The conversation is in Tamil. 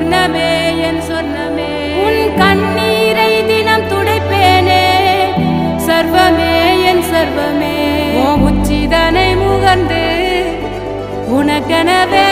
சொன்னமே என் சொன்னமே உன் கண்ணீரை தினம் துடைப்பேனே சர்வமே என் சர்வமே உச்சிதனை முகர்ந்து உனக்கெனவே